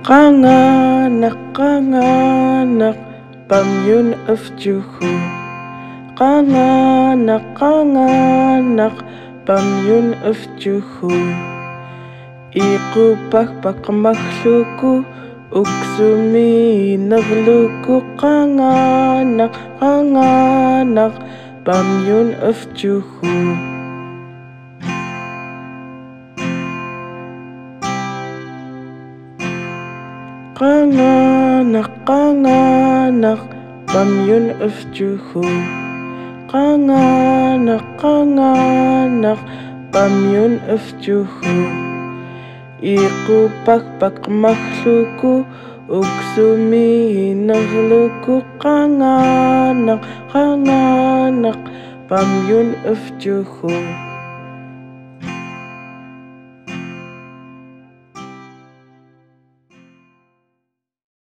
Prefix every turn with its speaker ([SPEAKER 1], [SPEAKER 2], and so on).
[SPEAKER 1] Kanganak pamyun of juhu. Kanganak pamyun of juhu. Iqupakpak makhluku uksumi nagluku. Kanganak pamyun of juhu. Kanganak pamyun of juhu. Kanganak pamyun of juhu. Iqupakpak makhluku uksumi nagluku. Kanganak pamyun of juhu.